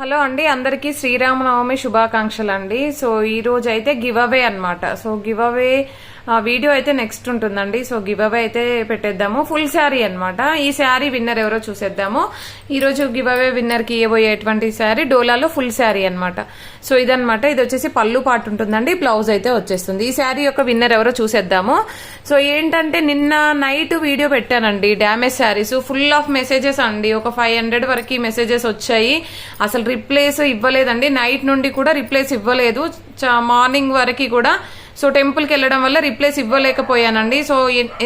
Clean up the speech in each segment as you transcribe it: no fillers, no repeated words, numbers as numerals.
Hello అండి, అందరికీ శ్రీరామనవమి శుభాకాంక్షలు అండి. సో ఈ రోజు అయితే గివ్ అవే అనమాట. సో గివ్ అవే వీడియో అయితే నెక్స్ట్ ఉంటుందండి. సో గివ్ అవే అయితే పెట్టేద్దాము. ఫుల్ శారీ అనమాట. ఈ శారీ విన్నర్ ఎవరో చూసేద్దాము. ఈ రోజు గివ్ అవే విన్నర్ కి ఇవ్వబోయేటువంటి శారీ డోలాలో ఫుల్ శారీ అనమాట. సో ఇదనమాట. ఇది వచ్చేసి పళ్ళు పాటు ఉంటుందండి, బ్లౌజ్ అయితే వచ్చేస్తుంది. ఈ శారీ యొక్క విన్నర్ ఎవరో చూసేద్దాము. సో ఏంటంటే నిన్న నైట్ వీడియో పెట్టానండి, damage saris full of messages అండి. ఒక 500 వరకు మెసేజెస్ వచ్చాయి. అసలు రిప్లేస్ ఇవ్వలేదండి. నైట్ నుండి కూడా రిప్లేస్ ఇవ్వలేదు, మార్నింగ్ వరకు కూడా. సో టెంపుల్కి వెళ్ళడం వల్ల రిప్లేస్ ఇవ్వలేకపోయానండి. సో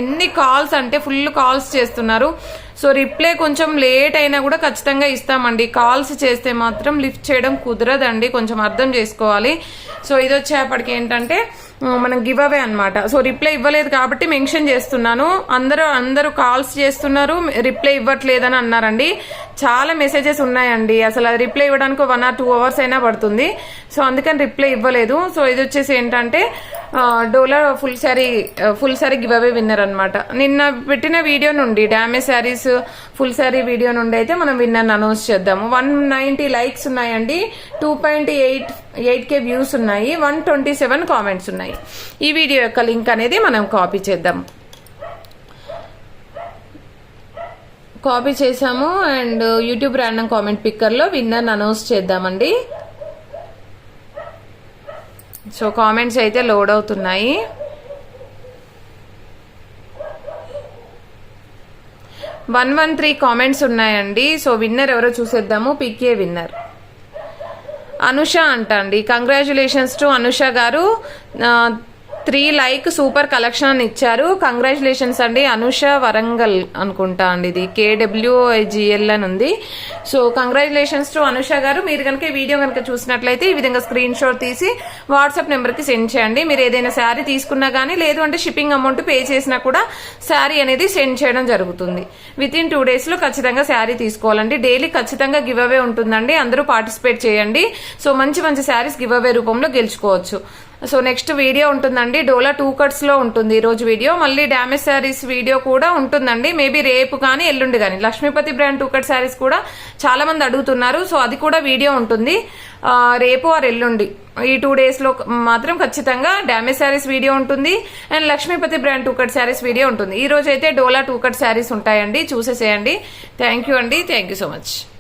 ఎన్ని కాల్స్ అంటే ఫుల్ కాల్స్ చేస్తున్నారు. సో రిప్లై కొంచెం లేట్ అయినా కూడా ఖచ్చితంగా ఇస్తామండి. కాల్స్ చేస్తే మాత్రం లిఫ్ట్ చేయడం కుదరదండి, కొంచెం అర్థం చేసుకోవాలి. సో ఇది వచ్చేపటికి ఏంటంటే మనం గివ్ అవే అనమాట. సో రిప్లై ఇవ్వలేదు కాబట్టి మెన్షన్ చేస్తున్నాను. అందరూ కాల్స్ చేస్తున్నారు, రిప్లై ఇవ్వట్లేదని అన్నారండి. చాలా మెసేజెస్ ఉన్నాయండి. అసలు అది రిప్లై ఇవ్వడానికి 1 or 2 hours అయినా పడుతుంది. సో అందుకని రిప్లై ఇవ్వలేదు. సో ఇది వచ్చేసి ఏంటంటే డోలా full sari give away winner అనమాట. నిన్న పెట్టిన వీడియో నుండి damage saris full sari video నుండి అయితే మనం విన్నర్ అనౌన్స్ చేద్దాము. 190 లైక్స్ ఉన్నాయండి, 2.8K వ్యూస్ ఉన్నాయి, 127 కామెంట్స్ ఉన్నాయి. ఈ వీడియో యొక్క లింక్ అనేది మనం కాపీ చేద్దాం. కాపీ చేసాము and YouTube random comment picker లో విన్నర్ అనౌన్స్ చేద్దామండి. సో కామెంట్స్ అయితే లోడ్ అవుతున్నాయి. వన్ 113 కామెంట్స్ ఉన్నాయండి. సో విన్నర్ ఎవరో చూసేద్దాము. పికే విన్నర్ అనుష అంట అండి. కంగ్రాచులేషన్స్ టు అనుష గారు. 3 లైక్ సూపర్ కలెక్షన్ అని ఇచ్చారు. కంగ్రాచులేషన్స్ అండి. అనుష వరంగల్ అనుకుంటా అండి, ఇది KWIGL అని ఉంది. సో కంగ్రాచులేషన్స్ టు అనుష గారు. మీరు కనుక ఈ వీడియో కనుక చూసినట్లయితే ఈ విధంగా స్క్రీన్ షాట్ తీసి వాట్సాప్ నెంబర్ కి సెండ్ చేయండి. మీరు ఏదైనా శారీ తీసుకున్నా గానీ, లేదు అంటే షిప్పింగ్ అమౌంట్ పే చేసినా కూడా శారీ అనేది సెండ్ చేయడం జరుగుతుంది. విత్ ఇన్ 2 days లో ఖచ్చితంగా శారీ తీసుకోవాలండి. డైలీ ఖచ్చితంగా గివ్ అవే ఉంటుందండి. అందరూ పార్టిసిపేట్ చేయండి. సో మంచి శారీస్ గివ్ అవే రూపంలో గెలుచుకోవచ్చు. సో నెక్స్ట్ వీడియో ఉంటుందండి, డోలా 2 cuts లో ఉంటుంది ఈ రోజు వీడియో. మళ్ళీ డ్యామేజ్ శారీస్ వీడియో కూడా ఉంటుందండి, మేబీ రేపు కానీ ఎల్లుండి కానీ. లక్ష్మీపతి బ్రాండ్ 2 cut శారీస్ కూడా చాలా మంది అడుగుతున్నారు. సో అది కూడా వీడియో ఉంటుంది రేపు ఆర్ ఎల్లుండి. ఈ 2 days లో మాత్రం ఖచ్చితంగా డ్యామేజ్ శారీస్ వీడియో ఉంటుంది and Lakshmipathi brand 2 cut saris video ఉంటుంది. ఈ రోజు అయితే డోలా 2 cut శారీస్ ఉంటాయండి, చూసేసేయండి. థ్యాంక్ యూ అండి. Thank you so much.